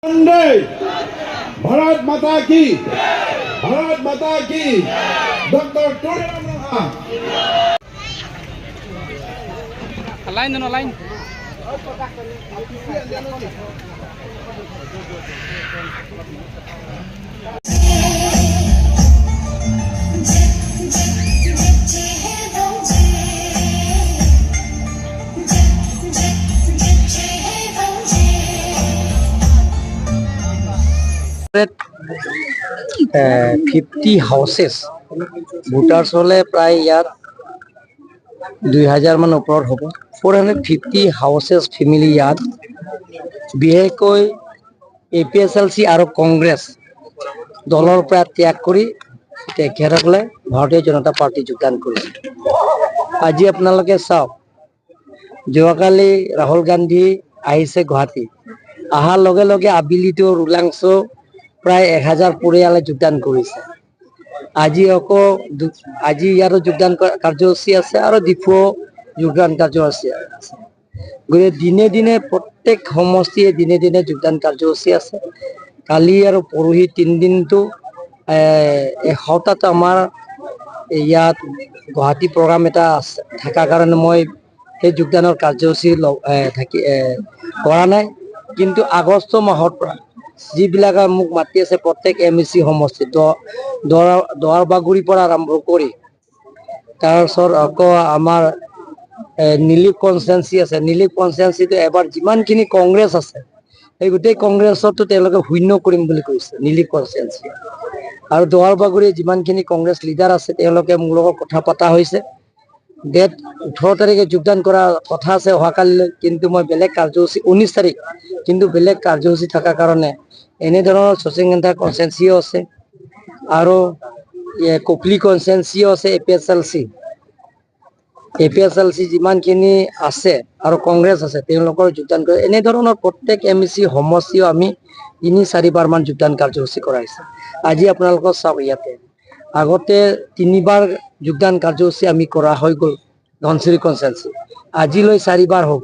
वंदे भारत माता की, भारत माता की। डॉक्टर टोरेराम रहा। लाइन दोनों लाइन ফিফটি হাউচেছ ভোটাৰ্ছ হ'লে প্ৰায় ইয়াত 2000 মান ওপৰত হ'ব। 450 হাউচেছ ফেমিলি ইয়াত বিশেষকৈ APSLC আৰু কংগ্ৰেছ দলৰ পৰা ত্যাগ কৰি তেখেতসকলে ভাৰতীয় জনতা পাৰ্টি যোগদান কৰিছে। আজি আপোনালোকে চাওক, যোৱাকালি ৰাহুল গান্ধী আহিছে গুৱাহাটী, অহাৰ লগে লগে আবেলিটো ৰুলাংশ প্ৰায় 1000 পৰিয়ালে যোগদান কৰিছে। আজি ইয়াৰো যোগদান কাৰ্যসূচী আছে আৰু ডিফু যোগদান কাৰ্যসূচী আছে। গতিকে দিনে দিনে প্ৰত্যেক সমষ্টিয়ে দিনে দিনে যোগদান কাৰ্যসূচী আছে। কালি আৰু পৰহি 3 দিনটো এসপ্তাহটো আমাৰ ইয়াত গুৱাহাটী প্ৰগ্ৰাম এটা আছে থকাৰ কাৰণে মই সেই যোগদানৰ কাৰ্যসূচী কৰা নাই। কিন্তু আগষ্ট মাহৰ পৰা যিবিলাকে মোক মাতি আছে প্ৰত্যেক MEC সমষ্টি দোৱাৰবাগুৰিৰ পৰা আৰম্ভ কৰি তাৰপিছত আকৌ আমাৰ নীলিক কনষ্টেঞ্চি আছে। নীলিক কনষ্টেঞ্চিটো এবাৰ যিমানখিনি কংগ্ৰেছ আছে সেই গোটেই কংগ্ৰেছতো তেওঁলোকে শূন্য কৰিম বুলি কৈছে নীলিক কনষ্টেঞ্চি। আৰু দোৱাৰবাগুৰি যিমানখিনি কংগ্ৰেছ লিডাৰ আছে তেওঁলোকে মোৰ লগত কথা পতা হৈছে। ডেট 18 তাৰিখে যোগদান কৰা কথা আছে অহাকালিলৈ, কিন্তু মই বেলেগ কাৰ্যসূচী 19 তাৰিখ কিন্তু বেলেগ কাৰ্যসূচী থকাৰ কাৰণে এনেধৰণৰ শচীনগেন্দ্ৰা কনষ্টেঞ্চিও আছে আৰু কপলি কনষ্টেঞ্চিও আছে। APSLC যিমানখিনি আছে আৰু কংগ্ৰেছ আছে তেওঁলোকৰ যোগদান কৰে। এনেধৰণৰ প্ৰত্যেক MEC সমষ্টিও আমি 3-4 বাৰ মান যোগদান কাৰ্যসূচী কৰাইছে। আজি আপোনালোকৰ চাওক, ইয়াতে আগতে 3 বাৰ যোগদান কাৰ্যসূচী আমি কৰা হৈ গ'ল ধনচিৰি কনষ্টেঞ্চি, আজিলৈ 4 বাৰ হ'ব।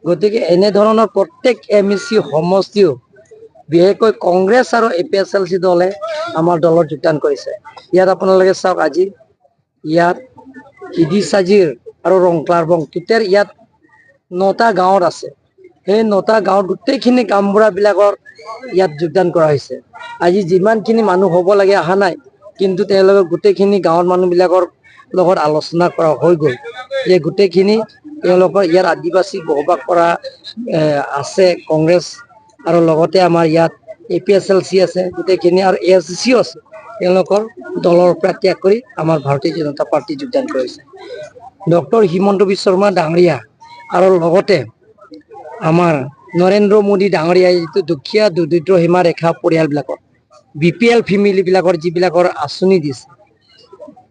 গতিকে এনেধৰণৰ প্ৰত্যেক MEC সমষ্টিও বিশেষকৈ কংগ্ৰেছ আৰু APSLC দলে আমাৰ দলত যোগদান কৰিছে। ইয়াত আপোনালোকে চাওক, আজি ইয়াত ইডিচাজিৰ আৰু ৰংক্লাৰবং টোটেল ইয়াত 9টা গাঁৱত আছে। সেই 9টা গাঁৱত গোটেইখিনি গাঁওবুঢ়াবিলাকৰ ইয়াত যোগদান কৰা হৈছে। আজি যিমানখিনি মানুহ হ'ব লাগে অহা নাই, কিন্তু তেওঁলোকে গোটেইখিনি গাঁৱৰ মানুহবিলাকৰ লগত আলোচনা কৰা হৈ গ'ল যে গোটেইখিনি তেওঁলোকৰ ইয়াত আদিবাসী বসবাস কৰা আছে কংগ্ৰেছ আৰু লগতে আমাৰ ইয়াত APSLC আছে গোটেইখিনি আৰু ASCও আছে। তেওঁলোকৰ দলৰ পৰা ত্যাগ কৰি আমাৰ ভাৰতীয় জনতা পাৰ্টি যোগদান কৰিছে। ডক্টৰ হিমন্ত বিশ্ব শৰ্মা ডাঙৰীয়া আৰু লগতে আমাৰ নৰেন্দ্ৰ মোদী ডাঙৰীয়াই যিটো দুখীয়া দৰিদ্ৰ সীমা ৰেখা পৰিয়ালবিলাকৰ BPL ফেমিলিবিলাকৰ যিবিলাকৰ আঁচনি দিছে,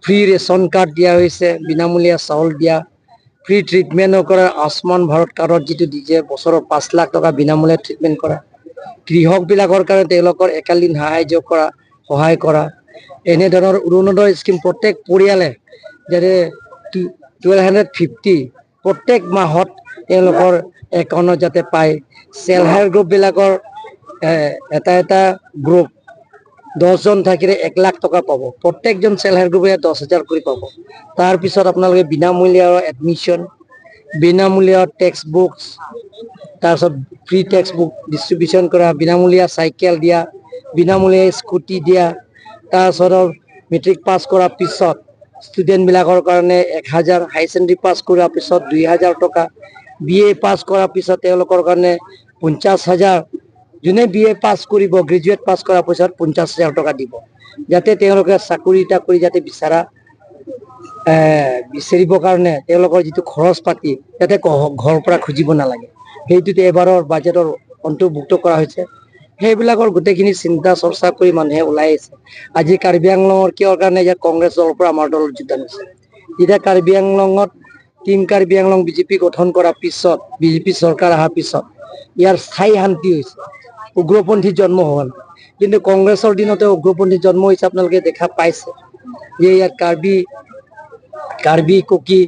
ফ্ৰী ৰেচন কাৰ্ড দিয়া হৈছে, বিনামূলীয়া চাউল দিয়া, ফ্ৰী ট্ৰিটমেণ্ট কৰা, আয়ুষ্মান ভাৰত কাৰ্ডত যিটো দিছে বছৰত 5 লাখ টকা বিনামূলীয়া ট্ৰিটমেণ্ট কৰা, কৃষকবিলাকৰ কাৰণে তেওঁলোকৰ একালীন সহায় কৰা, এনেধৰণৰ অৰুণোদয় স্কিম প্ৰত্যেক পৰিয়ালে যাতে 1250 প্ৰত্যেক মাহত তেওঁলোকৰ একাউণ্টত যাতে পায়। চেল্ফ হেল্প গ্ৰুপবিলাকৰ এটা গ্ৰুপ 10জন থাকিলে 1 লাখ টকা পাব। প্ৰত্যেকজন চেল্ফ হেল্প গ্ৰুপে 10,000 কৰি পাব। তাৰপিছত আপোনালোকে বিনামূলীয়া এডমিশ্যন, বিনামূলীয়া টেক্সট বুকছ, তাৰপিছত ফ্ৰী টেক্সট বুক ডিষ্ট্ৰিবিউশ্যন কৰা, বিনামূলীয়া চাইকেল দিয়া, বিনামূলীয়া স্কুটি দিয়া, তাৰপিছত মেট্ৰিক পাছ কৰাৰ পিছত ষ্টুডেণ্টবিলাকৰ কাৰণে 1000, হাই ছেকেণ্ডেৰী পাছ কৰাৰ পিছত 2000 টকা, BA পাছ কৰাৰ পিছত তেওঁলোকৰ কাৰণে 50,000, যোনে BA পাছ কৰিব গ্ৰেজুৱেট পাছ কৰাৰ পিছত 50,000 টকা দিব, যাতে তেওঁলোকে চাকৰি তাকৰি যাতে বিচাৰিবৰ কাৰণে তেওঁলোকৰ যিটো খৰচ পাতি যাতে ঘৰৰ পৰা খুজিব নালাগে, সেইটোতে এবাৰৰ বাজেটৰ অন্তৰ্ভুক্ত কৰা হৈছে। সেইবিলাকৰ গোটেইখিনি চিন্তা চৰ্চা কৰি মানুহে ওলাই আহিছে। আজি কাৰ্বি আংলঙৰ কিয় কাৰণে ইয়াত কংগ্ৰেছ দলৰ পৰা আমাৰ দলত যোগদান হৈছে। এতিয়া কাৰ্বি আংলঙত টিম কাৰ্বি আংলং BJP গঠন কৰাৰ পিছত, BJP চৰকাৰ অহাৰ পিছত ইয়াৰ স্থায়ী শান্তি হৈছে, উগ্ৰপন্থী জন্ম হোৱা নাই। কিন্তু কংগ্ৰেছৰ দিনতে উগ্ৰপন্থী জন্ম হৈছে। আপোনালোকে দেখা পাইছে যে ইয়াত কাৰ্বি কুকি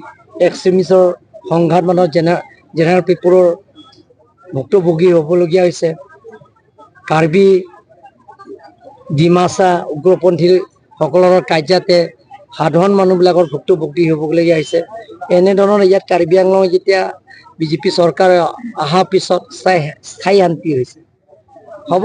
এক্সট্ৰিমিষ্টৰ সংঘাত মানুহৰ জেনেৰেল পেপাৰৰ ভুক্তভোগী হ'বলগীয়া হৈছে। কাৰ্বি ডিমাচা উগ্ৰপন্থীসকলৰ কাৰ্যাতে সাধাৰণ মানুহবিলাকৰ ভুক্তভোগী হ'বলগীয়া হৈছে। এনেধৰণৰ ইয়াত কাৰ্বি আংলং যেতিয়া বিজেপি চৰকাৰ অহাৰ পিছত স্থায়ী শান্তি হৈছে। হ'ব।